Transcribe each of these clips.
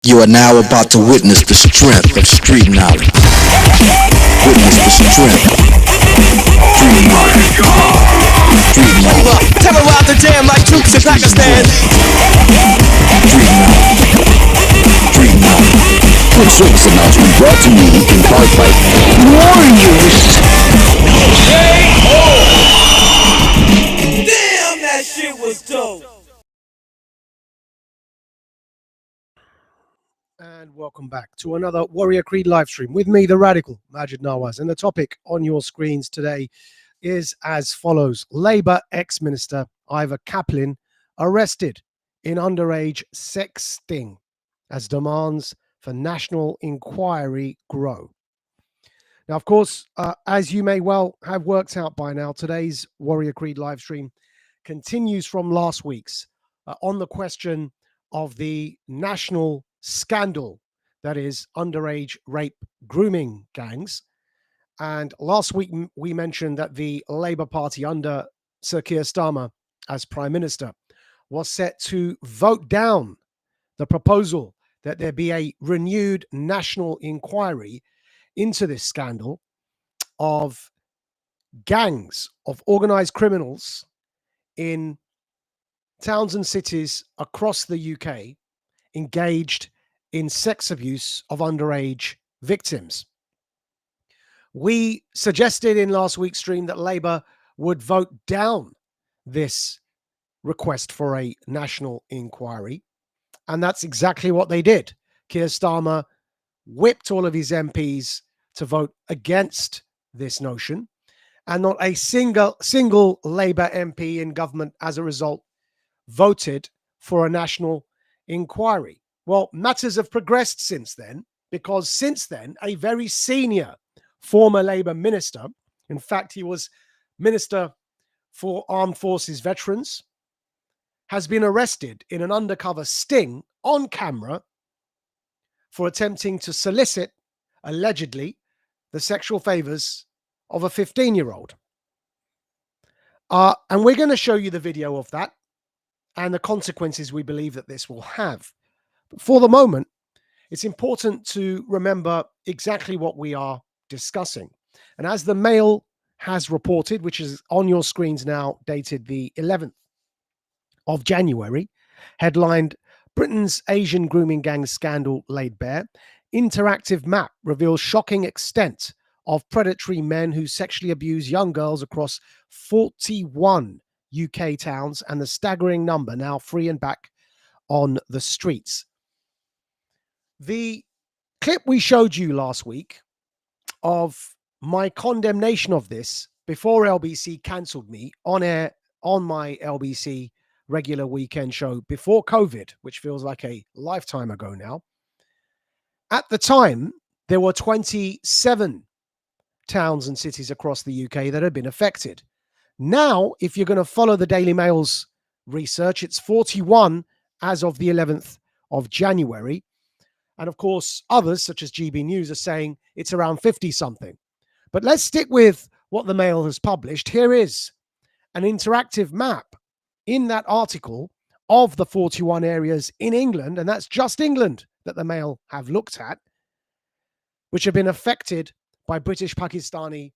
You are now about to witness the strength of street knowledge. Witness the strength of street knowledge. Street knowledge. Terrorize the jam like troops in Pakistan. Street knowledge. Street knowledge. Quick service announcement brought to you in part by Warriors. Damn, that shit was dope. And welcome back to another Warrior Creed live stream with me, the radical Majid Nawaz. And the topic on your screens today is as follows: Labour ex-minister Ivor Caplin arrested in underage sex sting as demands for national inquiry grow. Now, of course, as you may well have worked out by now, today's Warrior Creed live stream continues from last week's on the question of the national scandal that is underage rape grooming gangs. And last week we mentioned that the Labour Party under Sir Keir Starmer as Prime Minister was set to vote down the proposal that there be a renewed national inquiry into this scandal of gangs of organized criminals in towns and cities across the UK engaged in sex abuse of underage victims. We suggested in last week's stream that Labour would vote down this request for a national inquiry, and that's exactly what they did. Keir Starmer whipped all of his MPs to vote against this notion, and not a single Labour MP in government as a result voted for a national inquiry. Well, matters have progressed since then, because since then, a very senior former Labour minister, in fact, he was Minister for Armed Forces Veterans, has been arrested in an undercover sting on camera for attempting to solicit, allegedly, the sexual favors of a 15-year-old. And we're going to show you the video of that and the consequences we believe that this will have. But for the moment, it's important to remember exactly what we are discussing. And as the Mail has reported, which is on your screens now, dated the 11th of January, headlined "Britain's Asian Grooming Gang Scandal Laid Bare. Interactive map reveals shocking extent of predatory men who sexually abuse young girls across 41 UK towns, and the staggering number now free and back on the streets." The clip we showed you last week of my condemnation of this before LBC cancelled me on air on my LBC regular weekend show before COVID, which feels like a lifetime ago now. At the time, there were 27 towns and cities across the UK that had been affected. Now, if you're going to follow the Daily Mail's research, it's 41 as of the 11th of January. And of course, others, such as GB News, are saying it's around 50-something. But let's stick with what the Mail has published. Here is an interactive map in that article of the 41 areas in England, and that's just England that the Mail have looked at, which have been affected by British Pakistani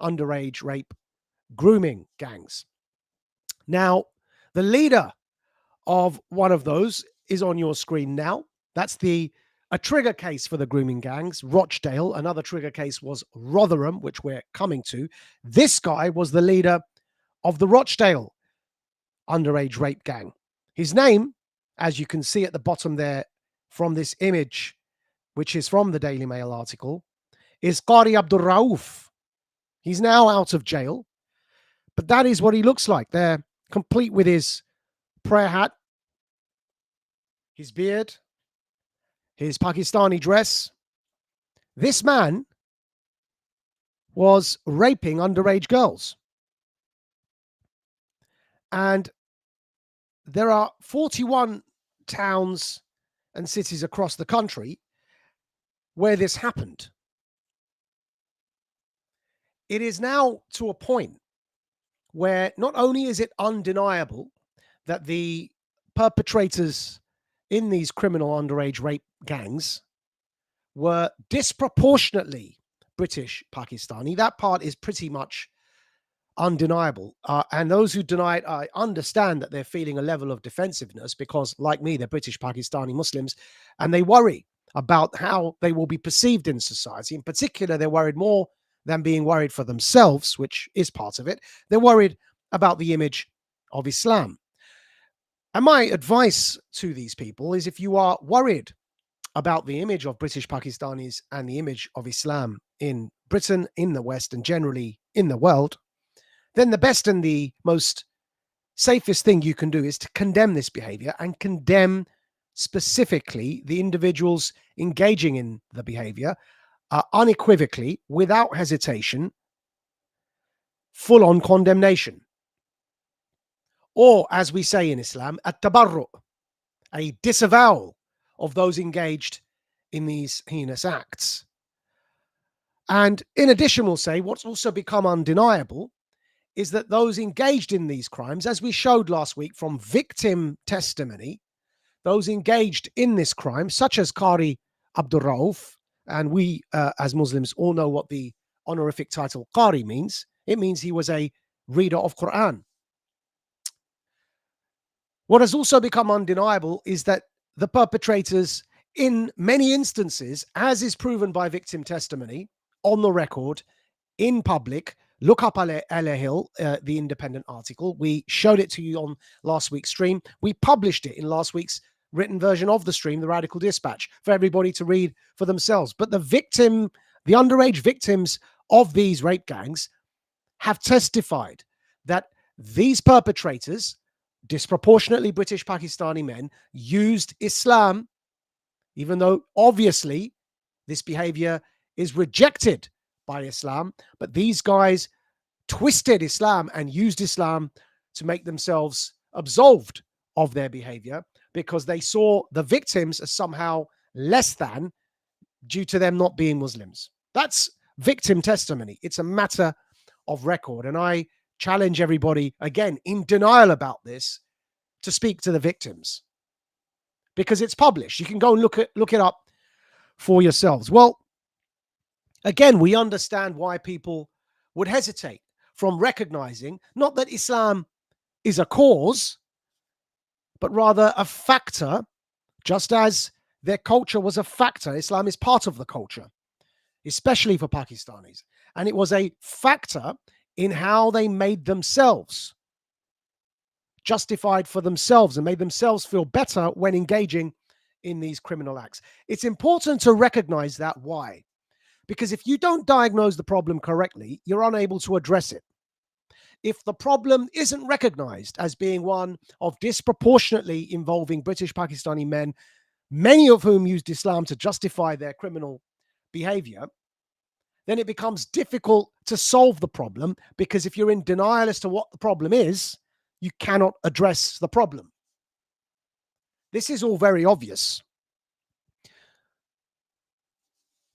underage rape grooming gangs. Now, the leader of one of those is on your screen now. That's a trigger case for the grooming gangs, Rochdale. Another trigger case was Rotherham, which we're coming to. This guy was the leader of the Rochdale underage rape gang. His name, as you can see at the bottom there from this image, which is from the Daily Mail article, is Qari Abdul Rauf. He's now out of jail, but that is what he looks like there, complete with his prayer hat, his beard, his Pakistani dress. This man was raping underage girls. And there are 41 towns and cities across the country where this happened. It is now to a point where not only is it undeniable that the perpetrators in these criminal underage rape gangs were disproportionately British Pakistani. That part is pretty much undeniable. And those who deny it, I understand that they're feeling a level of defensiveness because, like me, they're British Pakistani Muslims, and they worry about how they will be perceived in society. In particular, they're worried more than being worried for themselves, which is part of it. They're worried about the image of Islam. And my advice to these people is, if you are worried about the image of British Pakistanis and the image of Islam in Britain, in the West, and generally in the world, then the best and the most safest thing you can do is to condemn this behavior and condemn specifically the individuals engaging in the behavior unequivocally, without hesitation, full-on condemnation. Or, as we say in Islam, at-tabarru', a disavowal of those engaged in these heinous acts. And in addition, we'll say what's also become undeniable is that those engaged in these crimes, as we showed last week from victim testimony, those engaged in this crime, such as Qari Abdul Rauf, and we as Muslims all know what the honorific title Qari means. It means he was a reader of Quran. What has also become undeniable is that the perpetrators, in many instances, as is proven by victim testimony, on the record, in public, look up Al-Hill, the Independent article. We showed it to you on last week's stream. We published it in last week's written version of the stream, the Radical Dispatch, for everybody to read for themselves. But the underage victims of these rape gangs have testified that these perpetrators, disproportionately British Pakistani men, used Islam, even though obviously this behavior is rejected by Islam, but these guys twisted Islam and used Islam to make themselves absolved of their behavior because they saw the victims as somehow less than due to them not being Muslims. That's victim testimony. It's a matter of record. And I challenge everybody, again, in denial about this, to speak to the victims because it's published. You can go and look it up for yourselves. Well, again, we understand why people would hesitate from recognizing not that Islam is a cause, but rather a factor, just as their culture was a factor. Islam is part of the culture, especially for Pakistanis. And it was a factor in how they made themselves justified for themselves and made themselves feel better when engaging in these criminal acts. It's important to recognize that. Why? Because if you don't diagnose the problem correctly, you're unable to address it. If the problem isn't recognized as being one of disproportionately involving British Pakistani men, many of whom used Islam to justify their criminal behavior, then it becomes difficult to solve the problem, because if you're in denial as to what the problem is, you cannot address the problem. This is all very obvious.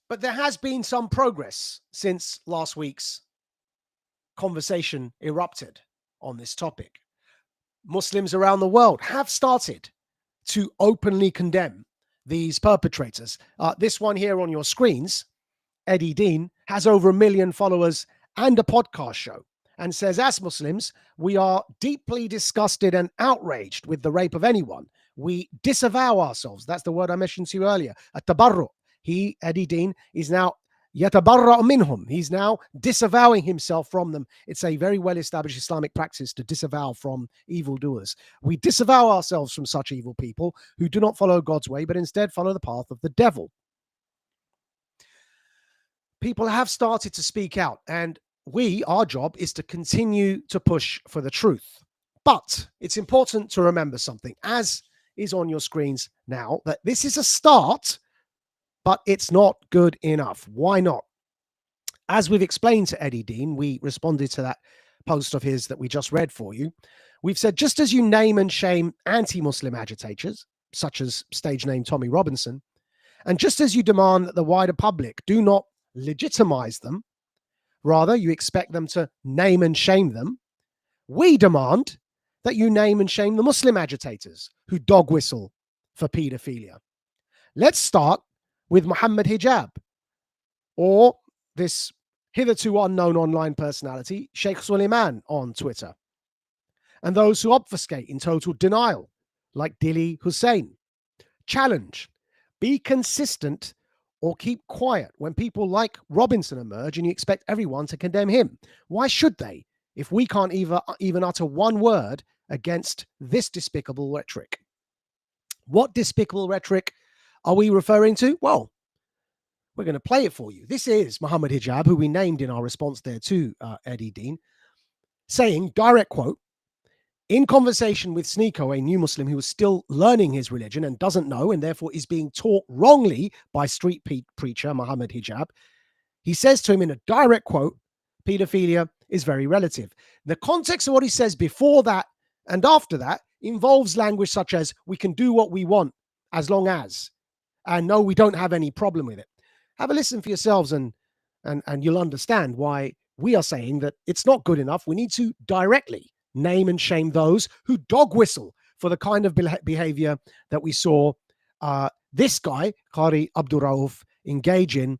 But there has been some progress since last week's conversation erupted on this topic. Muslims around the world have started to openly condemn these perpetrators. This one here on your screens, Eddie Dean, has over 1 million followers and a podcast show, and says, as Muslims, we are deeply disgusted and outraged with the rape of anyone. We disavow ourselves. That's the word I mentioned to you earlier. At-tabarru. He, Eddie Dean, is now yatabarra minhum. He's now disavowing himself from them. It's a very well-established Islamic practice to disavow from evildoers. We disavow ourselves from such evil people who do not follow God's way, but instead follow the path of the devil. People have started to speak out, and our job is to continue to push for the truth. But it's important to remember something, as is on your screens now, that this is a start, but it's not good enough. Why not? As we've explained to Eddie Dean, we responded to that post of his that we just read for you. We've said, just as you name and shame anti-Muslim agitators, such as stage name Tommy Robinson, and just as you demand that the wider public do not legitimize them, rather you expect them to name and shame them, we demand that you name and shame the Muslim agitators who dog whistle for paedophilia. Let's start with Muhammad Hijab, or this hitherto unknown online personality, Sheikh Suleiman on Twitter, and those who obfuscate in total denial, like Dili Hussein. Challenge: be consistent or keep quiet when people like Robinson emerge and you expect everyone to condemn him. Why should they, if we can't even utter one word against this despicable rhetoric? What despicable rhetoric are we referring to? Well, we're going to play it for you. This is Muhammad Hijab, who we named in our response there to Eddie Dean, saying, direct quote, in conversation with Sneeko, a new Muslim who is still learning his religion and doesn't know and therefore is being taught wrongly by street preacher Muhammad Hijab, he says to him in a direct quote, pedophilia is very relative. The context of what he says before that and after that involves language such as, we can do what we want as long as, and no, we don't have any problem with it. Have a listen for yourselves and you'll understand why we are saying that it's not good enough. We need to directly name and shame those who dog whistle for the kind of behavior that we saw this guy, Qari Abdul Rauf, engage in,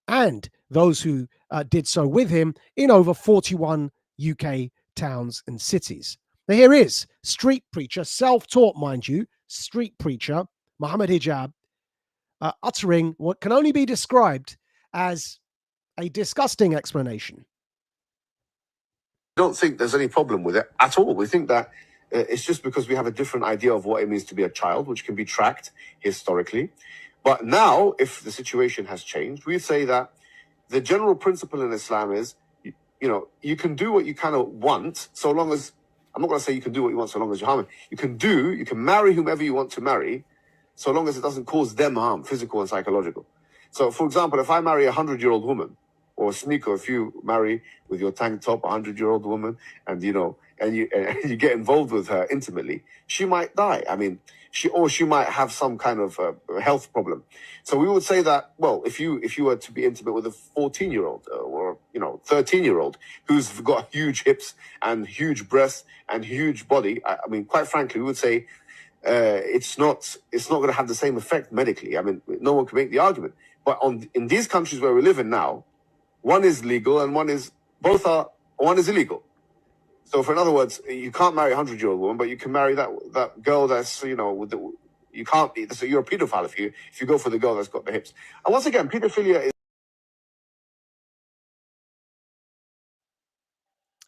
and those who did so with him in over 41 UK towns and cities. Now here is street preacher, self-taught, mind you, street preacher, Muhammad Hijab, uttering what can only be described as a disgusting explanation. Don't think there's any problem with it at all. We think that it's just because we have a different idea of what it means to be a child, which can be tracked historically. But now, if the situation has changed, we say that the general principle in Islam is, you can do what you kind of want, so long as, I'm not going to say you can do what you want so long as you're harming. You can marry whomever you want to marry, so long as it doesn't cause them harm, physical and psychological. So, for example, if I marry a 100-year-old woman, or Sneeko, if you marry with your tank top a 100-year-old woman, and you get involved with her intimately, she might die. I mean, she might have some kind of health problem. So we would say that, well, if you were to be intimate with a 14-year-old or 13-year-old who's got huge hips and huge breasts and huge body, I mean, quite frankly, we would say it's not going to have the same effect medically. I mean, no one can make the argument. But in these countries where we live in now, one is legal and one is illegal. So, in other words, you can't marry a 100-year-old woman, but you can marry that girl that's, you can't be. So you're a pedophile if you go for the girl that's got the hips. And once again, pedophilia is.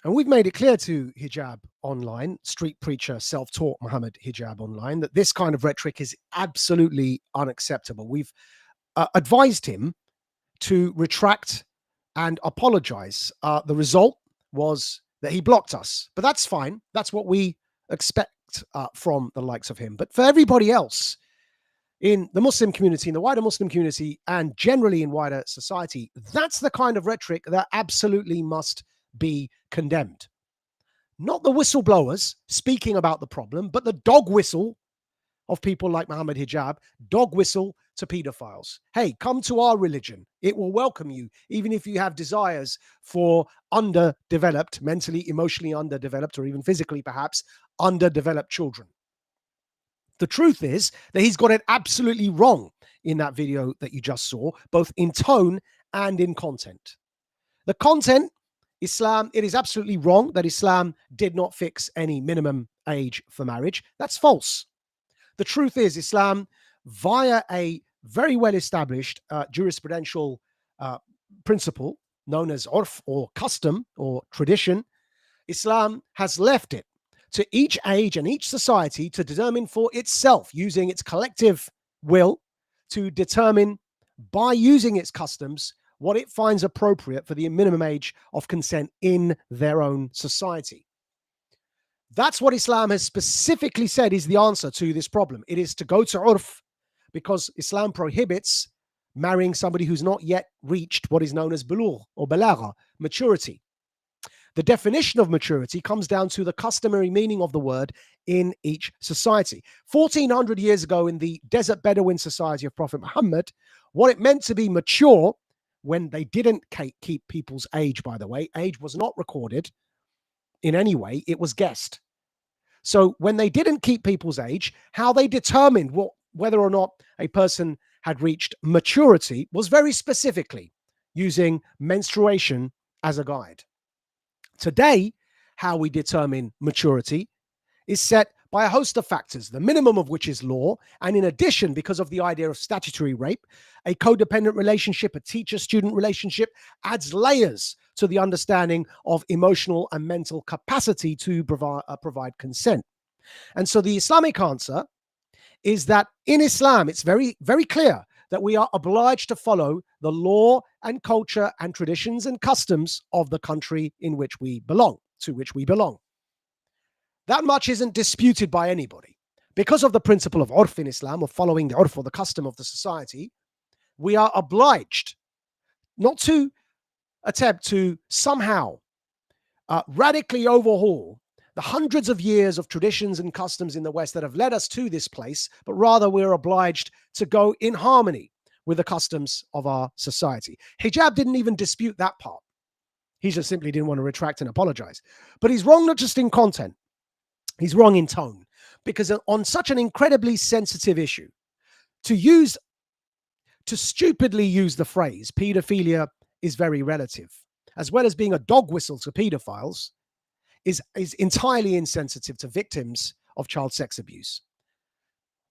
And we've made it clear to Hijab Online, street preacher, self-taught Muhammad Hijab Online, that this kind of rhetoric is absolutely unacceptable. We've advised him to retract and apologize. The result was that he blocked us, but that's fine. That's what we expect from the likes of him. But for everybody else in the Muslim community, in the wider Muslim community, and generally in wider society, that's the kind of rhetoric that absolutely must be condemned. Not the whistleblowers speaking about the problem, but the dog whistle of people like Muhammad Hijab, dog whistle to pedophiles. Hey, come to our religion. It will welcome you, even if you have desires for underdeveloped, mentally, emotionally underdeveloped, or even physically perhaps underdeveloped children. The truth is that he's got it absolutely wrong in that video that you just saw, both in tone and in content. The content, Islam, it is absolutely wrong that Islam did not fix any minimum age for marriage. That's false. The truth is, Islam, via a very well-established jurisprudential principle known as urf, or custom, or tradition, Islam has left it to each age and each society to determine for itself, using its collective will, to determine by using its customs what it finds appropriate for the minimum age of consent in their own society. That's what Islam has specifically said is the answer to this problem. It is to go to urf, because Islam prohibits marrying somebody who's not yet reached what is known as bulugh or balagha, maturity. The definition of maturity comes down to the customary meaning of the word in each society. 1400 years ago in the desert Bedouin society of Prophet Muhammad, what it meant to be mature, when they didn't keep people's age, by the way, age was not recorded in any way, it was guessed. So when they didn't keep people's age, how they determined whether or not a person had reached maturity was very specifically using menstruation as a guide. Today, how we determine maturity is set by a host of factors, the minimum of which is law. And in addition, because of the idea of statutory rape, a codependent relationship, a teacher-student relationship, adds layers to the understanding of emotional and mental capacity to provide consent. And so the Islamic answer is that in Islam, it's very, very clear that we are obliged to follow the law and culture and traditions and customs of the country in which we belong, to which we belong. That much isn't disputed by anybody. Because of the principle of urf in Islam, of following the urf or the custom of the society, we are obliged not to attempt to somehow radically overhaul the hundreds of years of traditions and customs in the West that have led us to this place, but rather we're obliged to go in harmony with the customs of our society. Hijab didn't even dispute that part. He just simply didn't want to retract and apologize. But he's wrong not just in content, he's wrong in tone. Because on such an incredibly sensitive issue, to stupidly use the phrase pedophilia is very relative, as well as being a dog whistle to pedophiles, is entirely insensitive to victims of child sex abuse.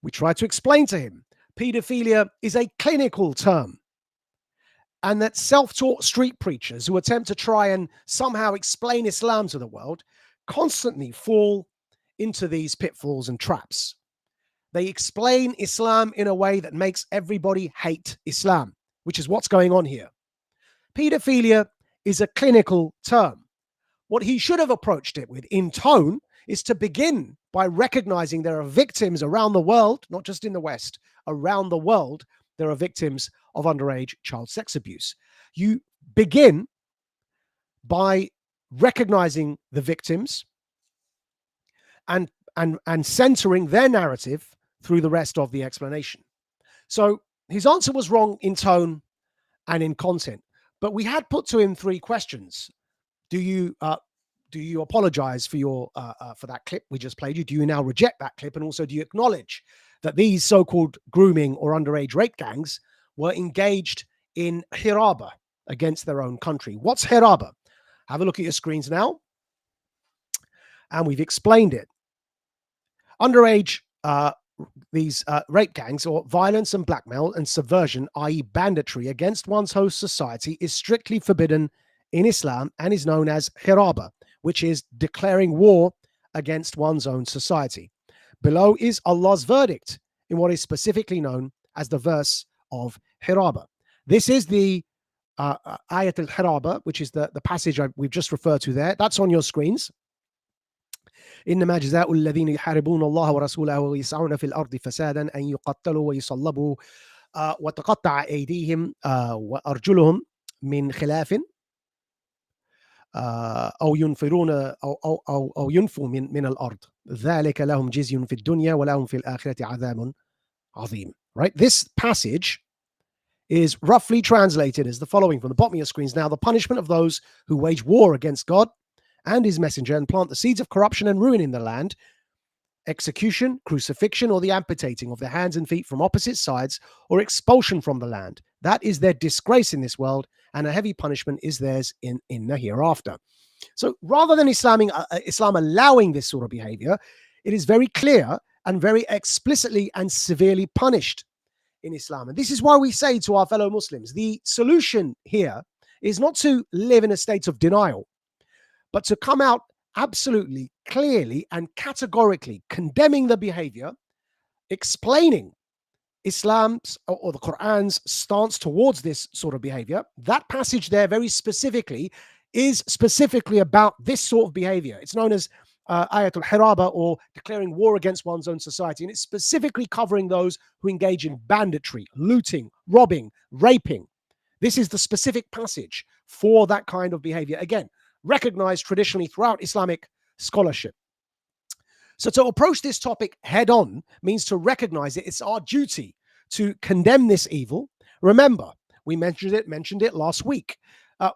We tried to explain to him pedophilia is a clinical term, and that self-taught street preachers who attempt to try and somehow explain Islam to the world constantly fall into these pitfalls and traps. They explain Islam in a way that makes everybody hate Islam, which is what's going on here. Pedophilia is a clinical term. What he should have approached it with in tone is to begin by recognizing there are victims around the world, not just in the West, around the world, there are victims of underage child sex abuse. You begin by recognizing the victims and centering their narrative through the rest of the explanation. So his answer was wrong in tone and in content, but we had put to him 3 questions. Do you apologize for that clip we just played you? Do you now reject that clip? And also, do you acknowledge that these so-called grooming or underage rape gangs were engaged in hiraba against their own country? What's hiraba? Have a look at your screens now. And we've explained it. Underage, these rape gangs, or violence and blackmail and subversion, i.e. banditry against one's host society, is strictly forbidden in Islam and is known as hiraba, which is declaring war against one's own society. Below is Allah's verdict in what is specifically known as the verse of hiraba. This is the ayat al-hiraba, which is the passage we've just referred to there. That's on your screens. إنما جزاء الذين يحاربون الله ورسوله ويسعون في الأرض فسادا أن يقتلوا ويصلبوا وتقطع أيديهم وأرجلهم من خلاف أو ينفرون أو ينفوا من الأرض ذلك لهم جزي في الدنيا ولهم في الآخرة عذاب عظيم. Right? This passage is roughly translated as the following from the bottom of your screens. Now, the punishment of those who wage war against God and his messenger and plant the seeds of corruption and ruin in the land, execution, crucifixion, or the amputating of their hands and feet from opposite sides, or expulsion from the land. That is their disgrace in this world, and a heavy punishment is theirs in the hereafter. So rather than Islam allowing this sort of behavior, it is very clear and very explicitly and severely punished in Islam. And this is why we say to our fellow Muslims, the solution here is not to live in a state of denial, but to come out absolutely clearly and categorically condemning the behavior, explaining Islam's or the Quran's stance towards this sort of behavior. That passage there very specifically is specifically about this sort of behavior. It's known as Ayat al-Hiraba, or declaring war against one's own society. And it's specifically covering those who engage in banditry, looting, robbing, raping. This is the specific passage for that kind of behavior. Again, recognized traditionally throughout Islamic scholarship. So to approach this topic head on means to recognize it. It's our duty to condemn this evil. Remember, we mentioned it last week.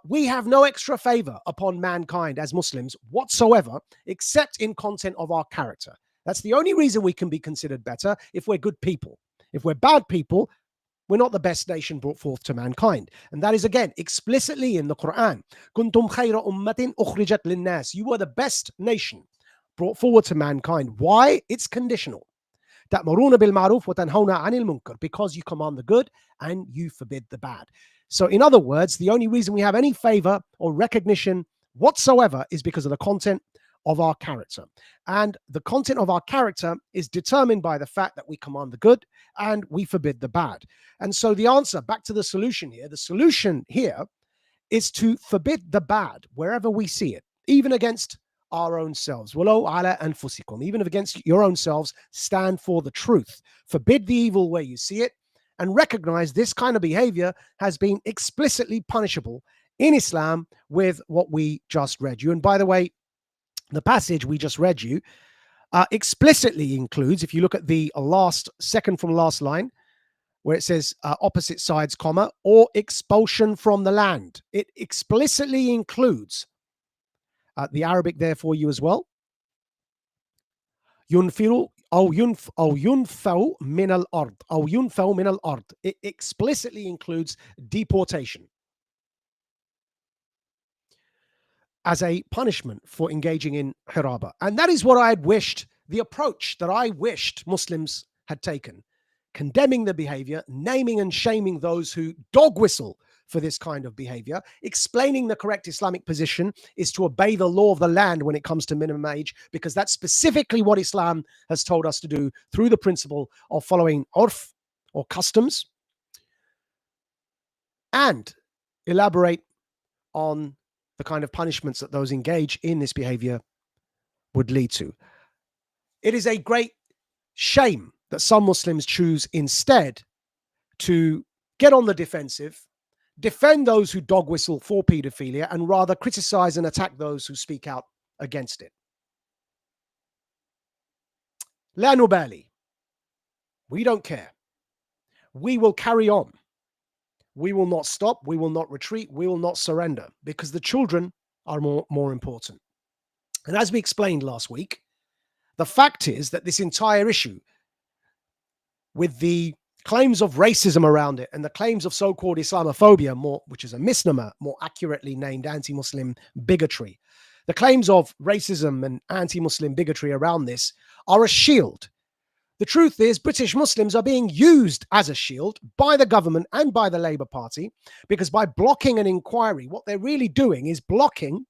We have no extra favor upon mankind as Muslims whatsoever, except in content of our character. That's the only reason we can be considered better, if we're good people. If we're bad people, we're not the best nation brought forth to mankind. And that is, again, explicitly in the Quran. Kuntum khayra ummatin ukhrijat linnas. You were the best nation brought forward to mankind. Why? It's conditional. تأمرون بالمعروف وتنهون عن المنكر, because you command the good and you forbid the bad. So in other words, the only reason we have any favor or recognition whatsoever is because of the content of our character. And the content of our character is determined by the fact that we command the good and we forbid the bad. And so the answer, back to the solution here is to forbid the bad wherever we see it, even against our own selves. وَلَوْ عَلَىٰ أَنفُسِكُمْ. Even if against your own selves, stand for the truth. Forbid the evil where you see it, and recognize this kind of behavior has been explicitly punishable in Islam with what we just read you. And by the way, the passage we just read you explicitly includes, if you look at the second from last line, where it says opposite sides, comma, or expulsion from the land. It explicitly includes the Arabic there for you as well. ينفروا أو ينفوا من الأرض أو ينفوا من الأرض. It explicitly includes deportation as a punishment for engaging in hiraba. And that is what I had wished, the approach that I wished Muslims had taken, condemning the behavior, naming and shaming those who dog whistle for this kind of behavior, explaining the correct Islamic position is to obey the law of the land when it comes to minimum age, because that's specifically what Islam has told us to do through the principle of following urf or customs, and elaborate on the kind of punishments that those engage in this behavior would lead to. It is a great shame that some Muslims choose instead to get on the defensive, defend those who dog whistle for pedophilia, and rather criticize and attack those who speak out against it. La nubali. We don't care. We will carry on. We will not stop. We will not retreat. We will not surrender, because the children are more important. And as we explained last week, the fact is that this entire issue, with the claims of racism around it and the claims of so-called Islamophobia, which is a misnomer, more accurately named anti-Muslim bigotry, the claims of racism and anti-Muslim bigotry around this are a shield. The truth is, British Muslims are being used as a shield by the government and by the Labour Party, because by blocking an inquiry, what they're really doing is blocking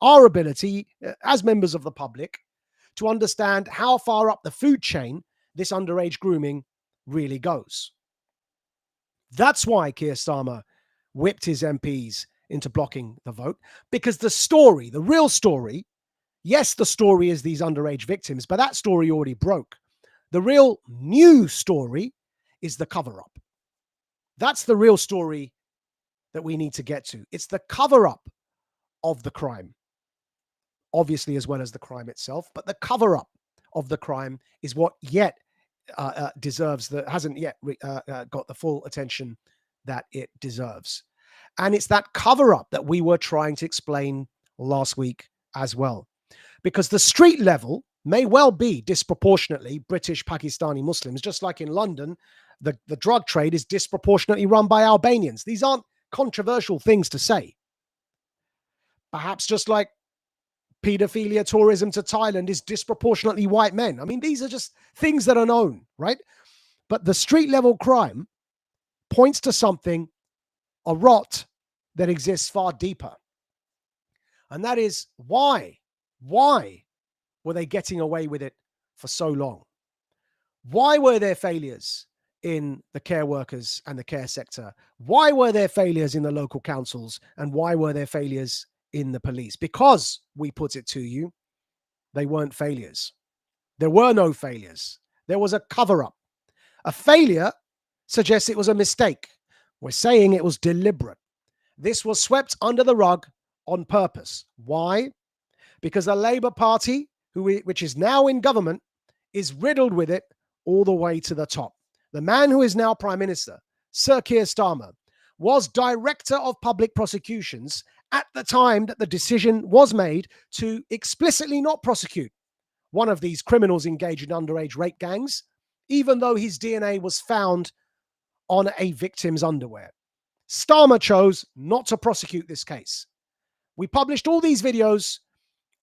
our ability as members of the public to understand how far up the food chain this underage grooming really goes. That's why Keir Starmer whipped his MPs into blocking the vote, because the story, the real story, yes, the story is these underage victims, but that story already broke. The real new story is the cover-up. That's the real story that we need to get to. It's the cover-up of the crime, obviously, as well as the crime itself, but the cover-up of the crime is what hasn't yet got the full attention that it deserves. And it's that cover-up that we were trying to explain last week as well. Because the street level may well be disproportionately British Pakistani Muslims, just like in London, the drug trade is disproportionately run by Albanians. These aren't controversial things to say. Perhaps just like pedophilia tourism to Thailand is disproportionately white men. I mean, these are just things that are known, right? But the street level crime points to something, a rot that exists far deeper. And that is why were they getting away with it for so long? Why were there failures in the care workers and the care sector? Why were there failures in the local councils? And why were there failures in the police? Because, we put it to you, they weren't failures. There were no failures. There was a cover-up. A failure suggests it was a mistake. We're saying it was deliberate. This was swept under the rug on purpose. Why? Because the Labour Party, which is now in government, is riddled with it all the way to the top. The man who is now Prime Minister, Sir Keir Starmer, was Director of Public Prosecutions at the time that the decision was made to explicitly not prosecute one of these criminals engaged in underage rape gangs, even though his DNA was found on a victim's underwear. Starmer chose not to prosecute this case. We published all these videos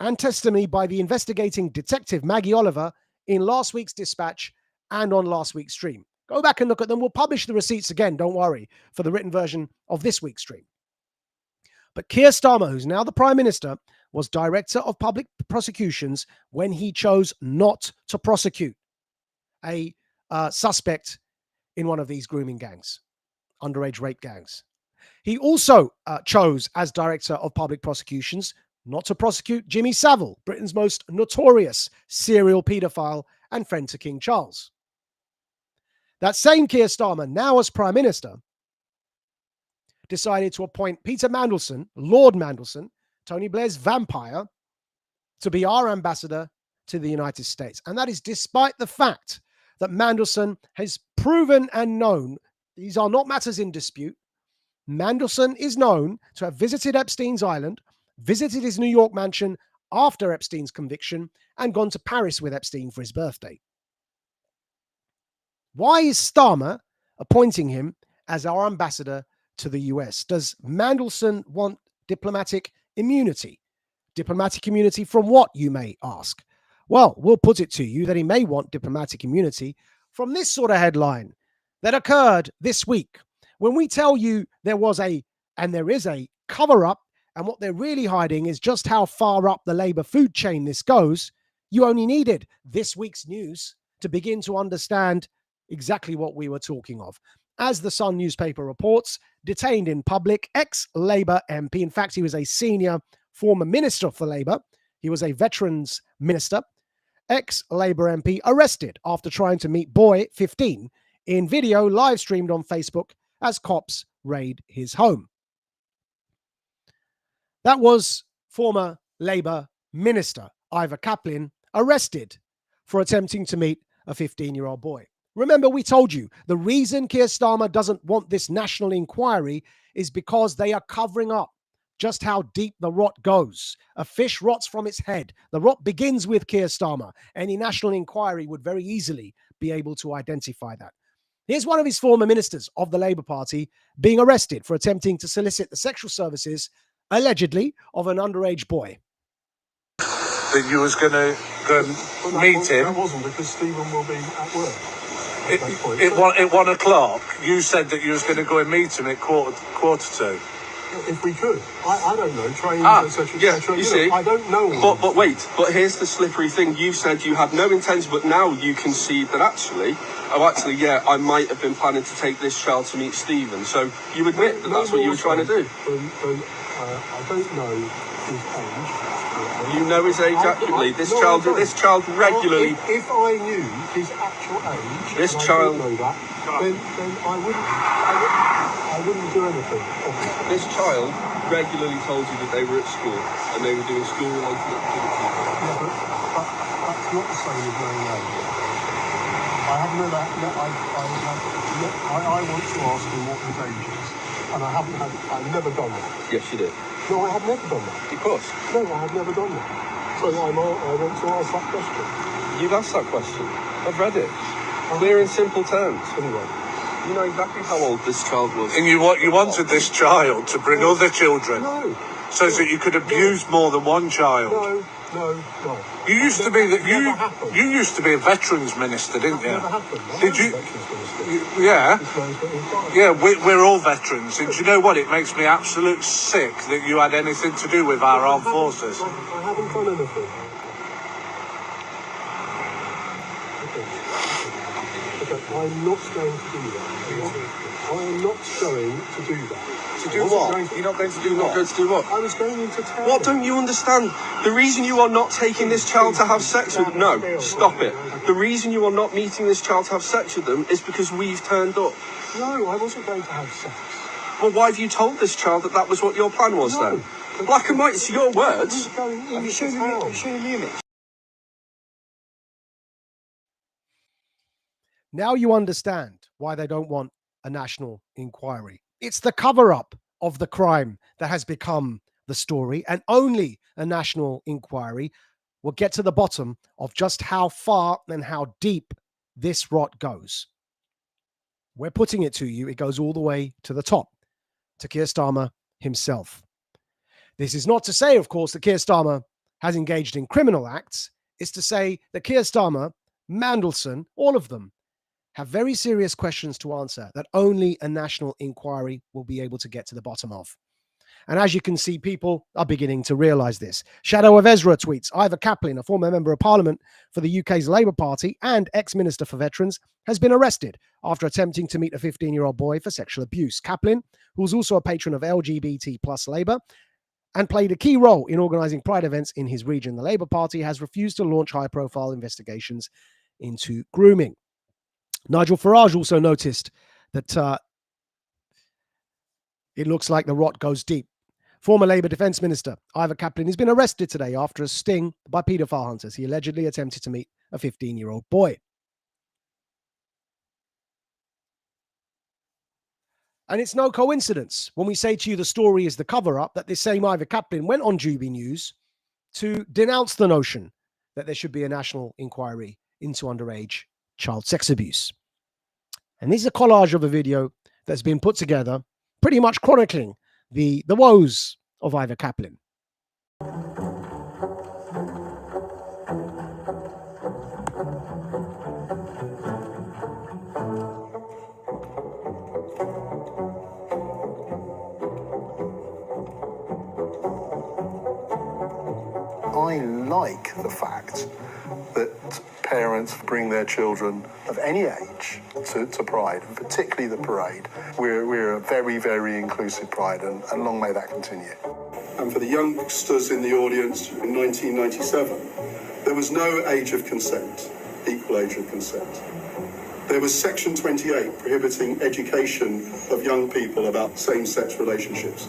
and testimony by the investigating detective Maggie Oliver in last week's dispatch and on last week's stream. Go back and look at them. We'll publish the receipts again, don't worry, for the written version of this week's stream. But Keir Starmer, who's now the Prime Minister, was Director of Public Prosecutions when he chose not to prosecute a suspect in one of these grooming gangs, underage rape gangs. He also chose, as Director of Public Prosecutions, not to prosecute Jimmy Savile, Britain's most notorious serial paedophile and friend to King Charles. That same Keir Starmer, now as Prime Minister, decided to appoint Peter Mandelson, Lord Mandelson, Tony Blair's vampire, to be our ambassador to the United States. And that is despite the fact that Mandelson has proven and known, these are not matters in dispute, Mandelson is known to have visited Epstein's Island, visited his New York mansion after Epstein's conviction, and gone to Paris with Epstein for his birthday. Why is Starmer appointing him as our ambassador to the US? Does Mandelson want diplomatic immunity? Diplomatic immunity from what, you may ask? Well, we'll put it to you that he may want diplomatic immunity from this sort of headline that occurred this week. When we tell you there was and there is a cover-up, and what they're really hiding is just how far up the Labour food chain this goes, you only needed this week's news to begin to understand exactly what we were talking of. As the Sun newspaper reports, detained in public, ex-Labour MP, in fact, he was a senior former minister for Labour, he was a veterans minister, ex-Labour MP, arrested after trying to meet boy 15 in video live streamed on Facebook as cops raid his home. That was former Labour minister Ivor Caplin arrested for attempting to meet a 15-year-old boy. Remember, we told you the reason Keir Starmer doesn't want this national inquiry is because they are covering up just how deep the rot goes. A fish rots from its head. The rot begins with Keir Starmer. Any national inquiry would very easily be able to identify that. Here's one of his former ministers of the Labour Party being arrested for attempting to solicit the sexual services, allegedly, of an underage boy. That you was going to go meet him. That wasn't, because Stephen will be at work. At 1 o'clock, you said that you was going to go and meet him at quarter to. If we could. I don't know, trains, etc. Yeah, you see. I don't know. But wait, here's the slippery thing. You said you had no intention, but now you concede that actually, yeah, I might have been planning to take this child to meet Stephen. So you admit that that's what you were trying to do. I don't know his age. You know his age accurately. This child regularly. If I knew his actual age, this child. I don't know that, then I wouldn't do anything. This child regularly told you that they were at school and they were doing school-related activities. Yeah, but that's not the same as knowing age. I want to ask him what his age is, and I've never done that. Yes, you did. No, I have never done that. Of course. No, I have never done that. So I want to ask that question. You've asked that question. I've read it. Clear in simple terms. Anyway. You know exactly how old this child was. And you wanted this child to bring other children. No. So that you could abuse more than one child. No. You used to be you used to be a veterans minister, didn't you? Never happened. Did you? Yeah. Yeah, we're all veterans. And do you know what? It makes me absolute sick that you had anything to do with our armed forces. I haven't done anything. Okay, I'm not going to do that. I am not going to do that. To do what? You're not going to do what? Not going to do what? I was going to tell What don't you understand? The reason you are not taking this child to have sex with... No, stop it. The reason you are not meeting this child to have sex with them is because we've turned up. No, I wasn't going to have sex. Well, why have you told this child that that was what your plan was then? Black and white, it's your words. Have you shown me an image? Now you understand why they don't want a national inquiry. It's the cover-up of the crime that has become the story, and only a national inquiry will get to the bottom of just how far and how deep this rot goes. we're putting it to you. It goes all the way to the top, to Keir Starmer himself. This is not to say, of course, that Keir Starmer has engaged in criminal acts. It's to say that Keir Starmer, Mandelson, all of them have very serious questions to answer that only a national inquiry will be able to get to the bottom of. And as you can see, people are beginning to realise this. Shadow of Ezra tweets, Ivor Caplin, a former member of parliament for the UK's Labour Party and ex-minister for veterans, has been arrested after attempting to meet a 15-year-old boy for sexual abuse. Caplin, who was also a patron of LGBT plus Labour and played a key role in organising pride events in his region, the Labour Party has refused to launch high-profile investigations into grooming. Nigel Farage also noticed that it looks like the rot goes deep. Former Labour Defence Minister Ivor Caplin has been arrested today after a sting by paedophile hunters. He allegedly attempted to meet a 15-year-old boy. And it's no coincidence when we say to you the story is the cover-up that this same Ivor Caplin went on GB News to denounce the notion that there should be a national inquiry into underage child sex abuse. And this is a collage of a video that's been put together pretty much chronicling the woes of Ivor Caplin. I like the fact that parents bring their children of any age to Pride, and particularly the parade. We're a very, very inclusive Pride, and long may that continue. And for the youngsters in the audience, in 1997, there was no age of consent, equal age of consent. There was Section 28 prohibiting education of young people about same-sex relationships.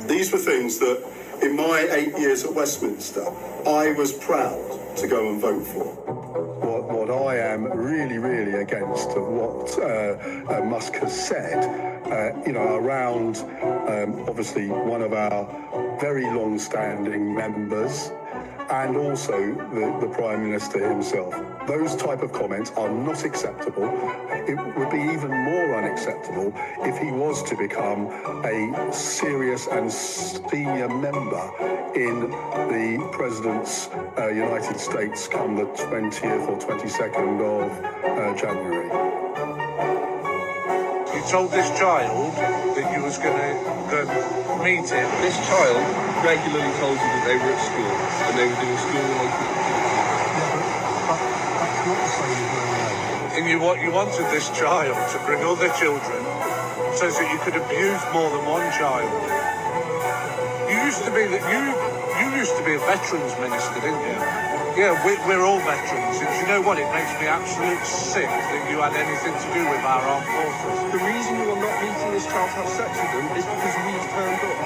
These were things that, in my 8 years at Westminster, I was proud to go and vote for. What I am really, really against of what Musk has said, around obviously one of our very long-standing members, and also the Prime Minister himself. Those type of comments are not acceptable. It would be even more unacceptable if he was to become a serious and senior member in the President's United States come the 20th or 22nd of January. You told this child that you was going to go meet him. This child regularly told you that they were at school and they were doing school-related activities. That's not the same as my name. And you wanted this child to bring other children so that you could abuse more than one child. You used to be a veterans minister, didn't you? Yeah, we're all veterans, and you know what? It makes me absolutely sick that you had anything to do with our armed forces. The reason you are not meeting this child to have sex with them is because we've turned up.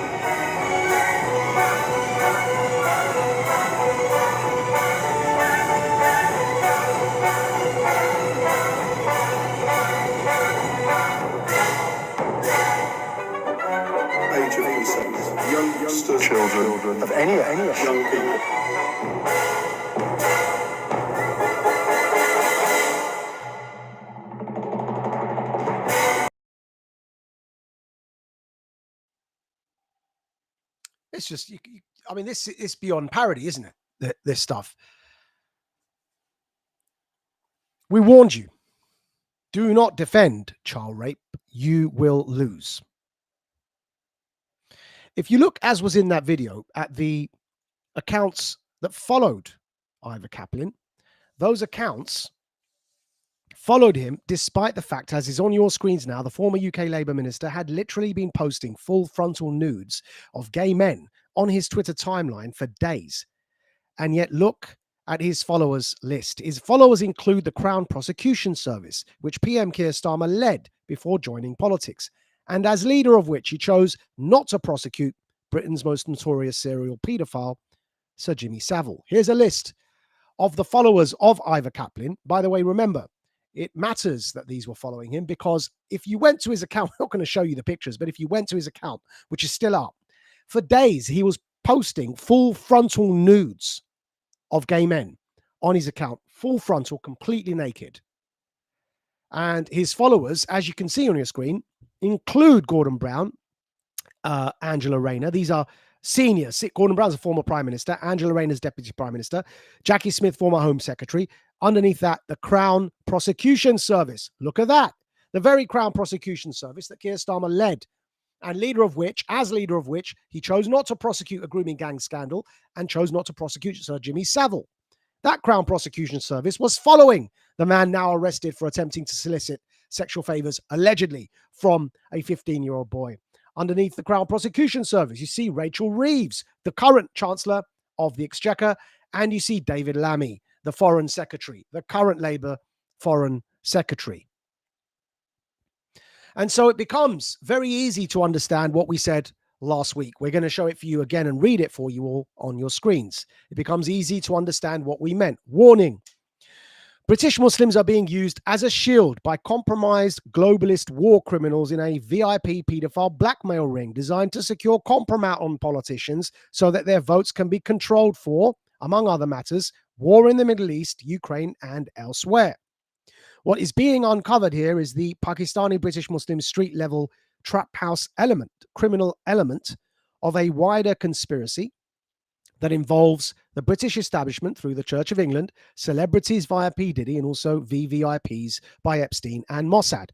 Age of consent. Youngsters, children of any young people. It's just, I mean, this is beyond parody, isn't it? This stuff. We warned you. Do not defend child rape. You will lose. If you look, as was in that video, at the accounts that followed Ivor Caplin, those accounts followed him despite the fact, as is on your screens now, the former UK Labour minister had literally been posting full frontal nudes of gay men on his Twitter timeline for days. And yet look at his followers list. His followers include the Crown Prosecution Service, which PM Keir Starmer led before joining politics, and as leader of which he chose not to prosecute Britain's most notorious serial paedophile, Sir Jimmy Savile. Here's a list of the followers of Ivor Caplin. By the way, remember, it matters that these were following him, because if you went to his account, I'm not going to show you the pictures, but if you went to his account, which is still up, for days he was posting full frontal nudes of gay men on his account, full frontal, completely naked. And his followers, as you can see on your screen, include Gordon Brown, Angela Rayner. These are senior. Gordon Brown's a former prime minister. Angela Rayner's deputy prime minister. Jackie Smith, former home secretary. Underneath that, the Crown Prosecution Service. Look at that. The very Crown Prosecution Service that Keir Starmer led, and leader of which, he chose not to prosecute a grooming gang scandal and chose not to prosecute Sir Jimmy Savile. That Crown Prosecution Service was following the man now arrested for attempting to solicit sexual favors, allegedly, from a 15-year-old boy. Underneath the Crown Prosecution Service, you see Rachel Reeves, the current Chancellor of the Exchequer, and you see David Lammy, the Foreign Secretary, the current Labour Foreign Secretary. And so it becomes very easy to understand what we said last week. We're going to show it for you again and read it for you all on your screens. It becomes easy to understand what we meant. Warning. British Muslims are being used as a shield by compromised globalist war criminals in a VIP paedophile blackmail ring designed to secure compromise on politicians so that their votes can be controlled for, among other matters, war in the Middle East, Ukraine, and elsewhere. What is being uncovered here is the Pakistani British Muslim street level trap house element, criminal element of a wider conspiracy that involves the British establishment through the Church of England, celebrities via P. Diddy, and also VVIPs by Epstein and Mossad.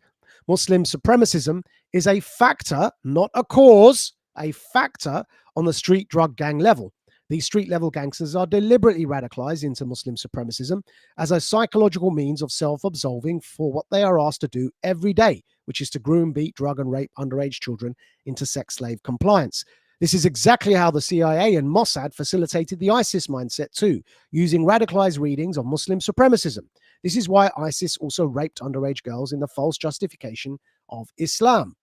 Muslim supremacism is a factor, not a cause, a factor on the street drug gang level. These street-level gangsters are deliberately radicalized into Muslim supremacism as a psychological means of self-absolving for what they are asked to do every day, which is to groom, beat, drug, and rape underage children into sex slave compliance. This is exactly how the CIA and Mossad facilitated the ISIS mindset too, using radicalized readings of Muslim supremacism. This is why ISIS also raped underage girls in the false justification of Islam.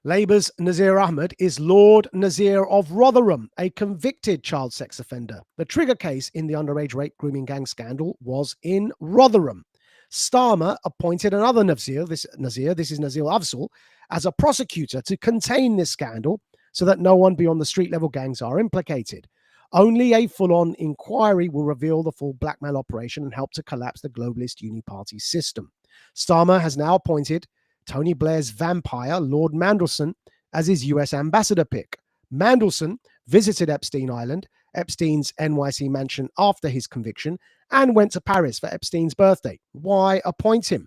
Labour's Nazir Ahmed is Lord Nazir of Rotherham, a convicted child sex offender. The trigger case in the underage rape grooming gang scandal was in Rotherham. Starmer appointed another Nazir, this is Nazir Afzal, as a prosecutor to contain this scandal so that no one beyond the street-level gangs are implicated. Only a full-on inquiry will reveal the full blackmail operation and help to collapse the globalist uniparty system. Starmer has now appointed Tony Blair's vampire, Lord Mandelson, as his US ambassador pick. Mandelson visited Epstein Island, Epstein's NYC mansion after his conviction, and went to Paris for Epstein's birthday. Why appoint him?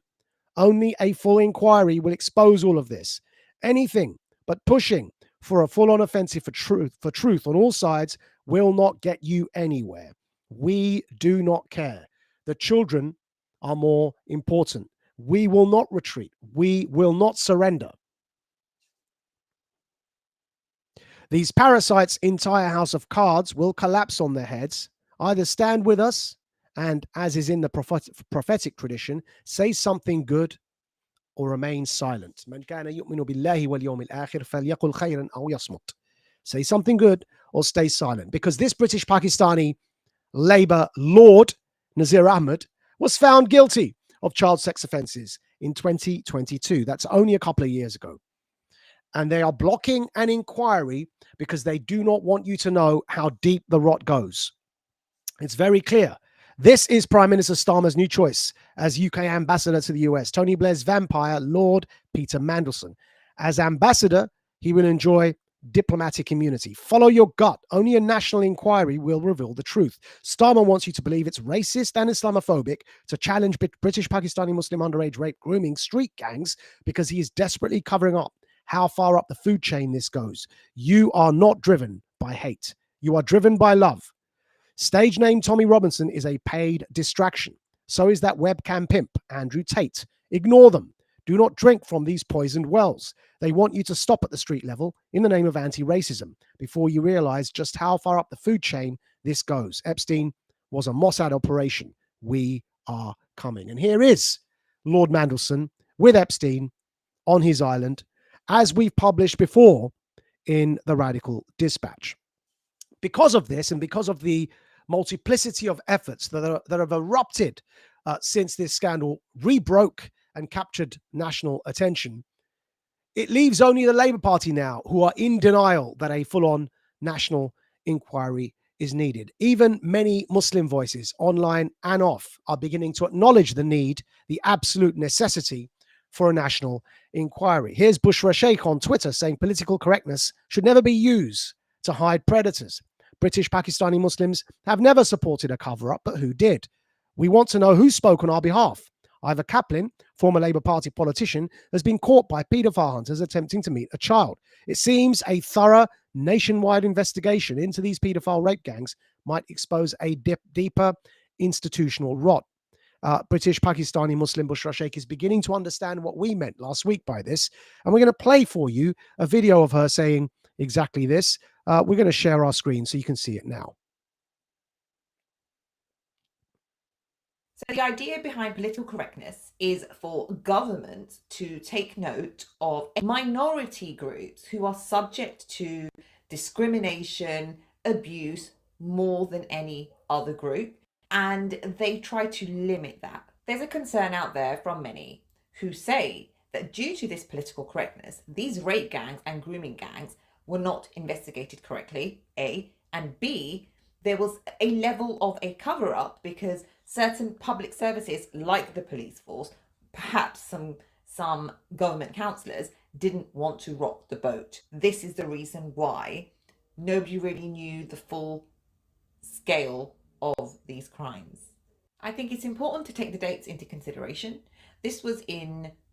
Only a full inquiry will expose all of this. Anything but pushing for a full-on offensive for truth on all sides will not get you anywhere. We do not care. The children are more important. We will not retreat. We will not surrender. These parasites' entire house of cards will collapse on their heads. Either stand with us and, as is in the prophetic tradition, say something good or remain silent. Say something good or stay silent. Because this British Pakistani Labour Lord, Nazir Ahmed, was found guilty of child sex offences in 2022. That's only a couple of years ago. And they are blocking an inquiry because they do not want you to know how deep the rot goes. It's very clear. This is Prime Minister Starmer's new choice as UK ambassador to the US. Tony Blair's vampire, Lord Peter Mandelson. As ambassador, he will enjoy diplomatic immunity. Follow your gut. Only a national inquiry will reveal the truth. Starmer wants you to believe it's racist and Islamophobic to challenge British Pakistani Muslim underage rape grooming street gangs because he is desperately covering up how far up the food chain this goes. You are not driven by hate. You are driven by love. Stage name Tommy Robinson is a paid distraction. So is that webcam pimp, Andrew Tate. Ignore them. Do not drink from these poisoned wells. They want you to stop at the street level in the name of anti-racism before you realize just how far up the food chain this goes. Epstein was a Mossad operation. We are coming. And here is Lord Mandelson with Epstein on his island, as we've published before in the Radical Dispatch. Because of this and because of the multiplicity of efforts that have erupted since this scandal rebroke and captured national attention, it leaves only the Labour Party now who are in denial that a full-on national inquiry is needed. Even many Muslim voices, online and off, are beginning to acknowledge the need, the absolute necessity for a national inquiry. Here's Bushra Sheikh on Twitter saying political correctness should never be used to hide predators. British Pakistani Muslims have never supported a cover-up, but who did? We want to know who spoke on our behalf. Ivor Caplin, former Labour Party politician, has been caught by paedophile hunters attempting to meet a child. It seems a thorough nationwide investigation into these paedophile rape gangs might expose a deeper institutional rot. British Pakistani Muslim Bushra Sheikh is beginning to understand what we meant last week by this. And we're going to play for you a video of her saying exactly this. We're going to share our screen so you can see it now. So the idea behind political correctness is for government to take note of minority groups who are subject to discrimination, abuse more than any other group, and they try to limit that. There's a concern out there from many who say that due to this political correctness, these rape gangs and grooming gangs were not investigated correctly, A, and B, there was a level of a cover-up because certain public services like the police force, perhaps some government councillors, didn't want to rock the boat. This is the reason why nobody really knew the full scale of these crimes. I think it's important to take the dates into consideration. This was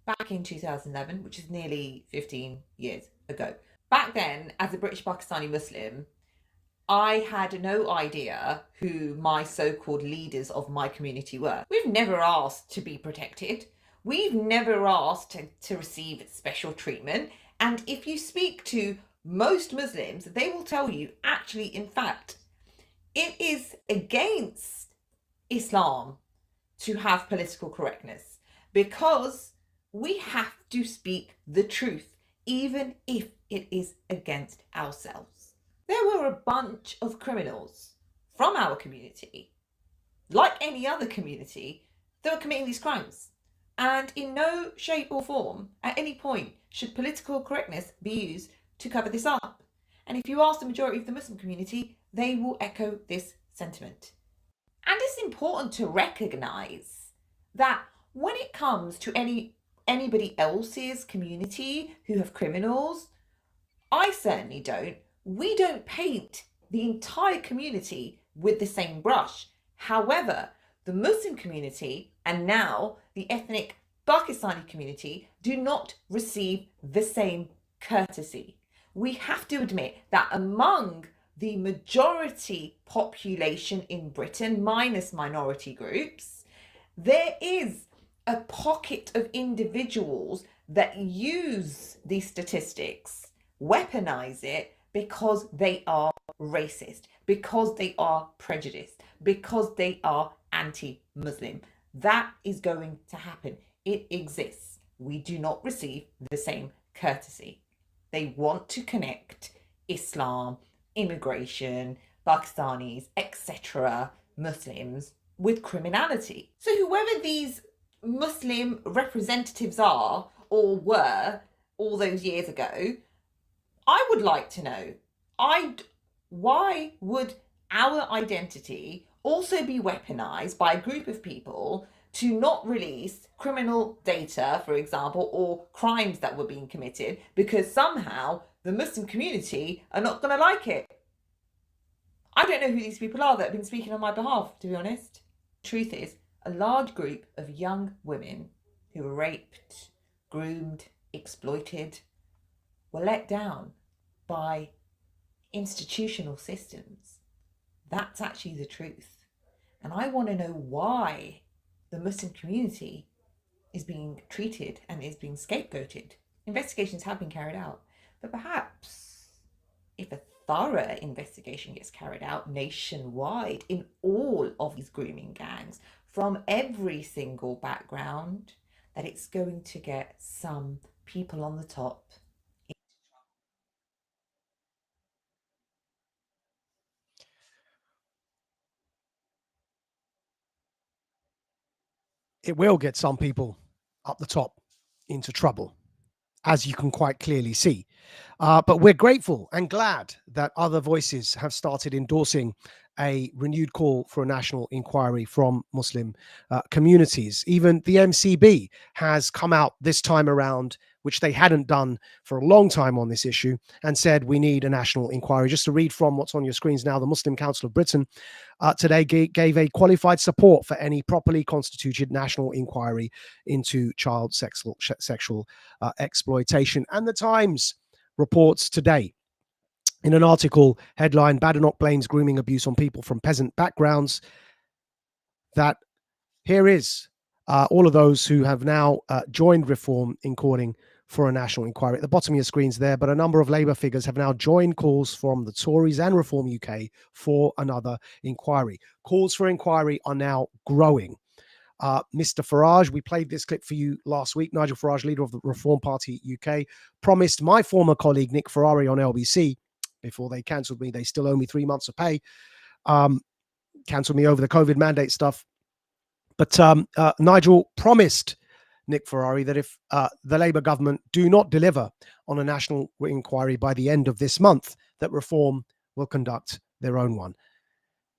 back in 2011, which is nearly 15 years ago. Back then, as a British Pakistani Muslim, I had no idea who my so-called leaders of my community were. We've never asked to be protected. We've never asked to receive special treatment. And if you speak to most Muslims, they will tell you, actually, in fact, it is against Islam to have political correctness because we have to speak the truth, even if it is against ourselves. There were a bunch of criminals from our community, like any other community, that were committing these crimes. And in no shape or form, at any point, should political correctness be used to cover this up. And if you ask the majority of the Muslim community, they will echo this sentiment. And it's important to recognise that when it comes to anybody else's community who have criminals, I certainly don't. We don't paint the entire community with the same brush. However, the Muslim community and now the ethnic Pakistani community do not receive the same courtesy. We have to admit that among the majority population in Britain, minus minority groups, there is a pocket of individuals that use these statistics, weaponize it, because they are racist, because they are prejudiced, because they are anti-Muslim. That is going to happen. It exists. We do not receive the same courtesy. They want to connect Islam, immigration, Pakistanis, etc., Muslims with criminality. So whoever these Muslim representatives are or were all those years ago, I would like to know, why would our identity also be weaponized by a group of people to not release criminal data, for example, or crimes that were being committed because somehow the Muslim community are not going to like it? I don't know who these people are that have been speaking on my behalf, to be honest. The truth is, a large group of young women who were raped, groomed, exploited, were let down by institutional systems. That's actually the truth. And I want to know why the Muslim community is being treated and is being scapegoated. Investigations have been carried out, but perhaps if a thorough investigation gets carried out nationwide in all of these grooming gangs from every single background, that it's going to get some people on the top. It will get some people up the top into trouble. as you can quite clearly see. But we're grateful and glad that other voices have started endorsing a renewed call for a national inquiry from Muslim communities. Even the MCB has come out this time around, which they hadn't done for a long time on this issue, and said we need a national inquiry. Just to read from what's on your screens now, the Muslim Council of Britain today gave a qualified support for any properly constituted national inquiry into child sexual exploitation. And the Times reports today, in an article headline, Badenoch blames grooming abuse on people from peasant backgrounds, that here is all of those who have now joined Reform in calling for a national inquiry. At the bottom of your screens there, but a number of Labour figures have now joined calls from the Tories and Reform UK for another inquiry. Calls for inquiry are now growing. Mr. Farage, we played this clip for you last week. Nigel Farage, leader of the Reform Party UK, promised my former colleague Nick Ferrari on LBC, before they cancelled me, they still owe me 3 months of pay, cancelled me over the COVID mandate stuff. But Nigel promised Nick Ferrari that if the Labour government do not deliver on a national inquiry by the end of this month, that Reform will conduct their own one.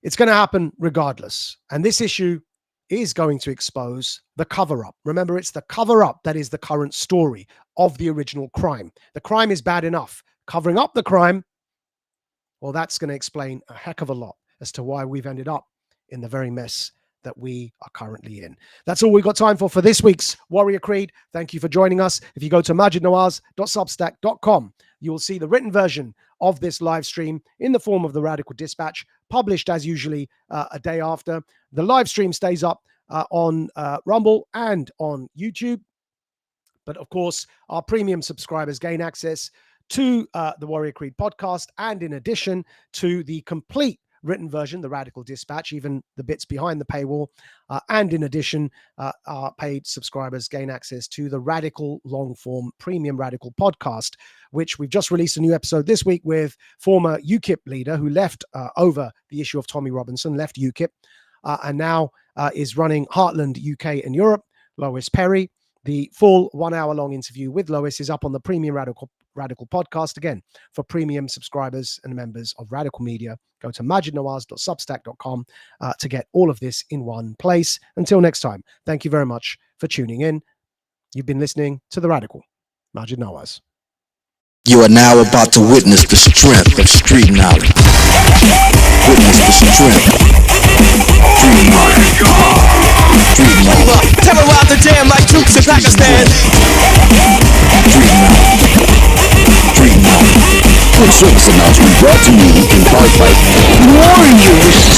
It's going to happen regardless. And this issue is going to expose the cover-up. Remember, it's the cover-up that is the current story of the original crime. The crime is bad enough. Covering up the crime, well, that's going to explain a heck of a lot as to why we've ended up in the very mess that we are currently in. That's all we've got time for this week's Warrior Creed. Thank you for joining us. If you go to majidnawaz.substack.com, you will see the written version of this live stream in the form of the Radical Dispatch, published as usually a day after. The live stream stays up on Rumble and on YouTube. But of course, our premium subscribers gain access to the Warrior Creed podcast, and in addition to the complete written version, the Radical Dispatch, even the bits behind the paywall, and in addition, our paid subscribers gain access to the Radical long-form premium Radical podcast, which we've just released a new episode this week with former UKIP leader who left over the issue of Tommy Robinson, left UKIP, and now is running Heartland UK and Europe, Lois Perry. The full 1 hour long interview with Lois is up on the premium Radical podcast. Again, for premium subscribers and members of Radical Media, go to majidnawaz.substack.com to get all of this in one place. Until next time, thank you very much for tuning in. You've been listening to The Radical, Majid Nawaz. You are now about to witness the strength of street knowledge. Witness the strength of street knowledge. Street knowledge. Terrorize the jam like troops in Pakistan. Street knowledge. Street knowledge. Good service announcement brought to you in part by Warriors.